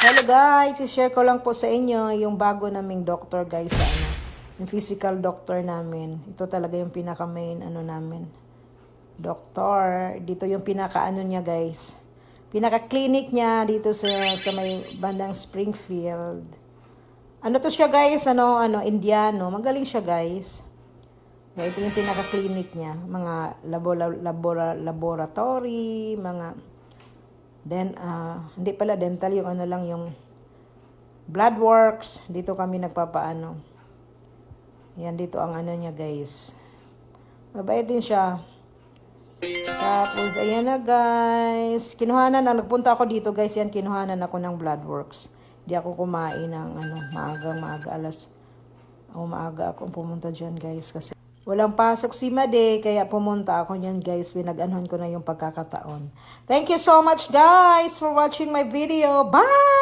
Hello guys, i-share ko lang po sa inyo yung bago naming doctor guys sa yung physical doctor namin. Ito talaga yung pinaka main namin. Doctor, dito yung pinaka niya guys. Pinaka clinic niya dito sa may bandang Springfield. Ano to siya guys, Indiano. Magaling siya guys. Ito yung pinaka clinic niya, mga laboratory, mga hindi pala dental, yung lang yung blood works. Dito kami nagpapaano. Yan, dito ang niya guys. Mabait din siya. Tapos, ayan na guys. Nagpunta ako dito guys. Yan, kinuhanan ako ng blood works. Hindi ako kumain ng maaga maaga ako pumunta dyan guys. Kasi walang pasok si Made, kaya pumunta ako niyan guys. Pinag-anuhan ko na yung pagkakataon. Thank you so much guys for watching my video. Bye!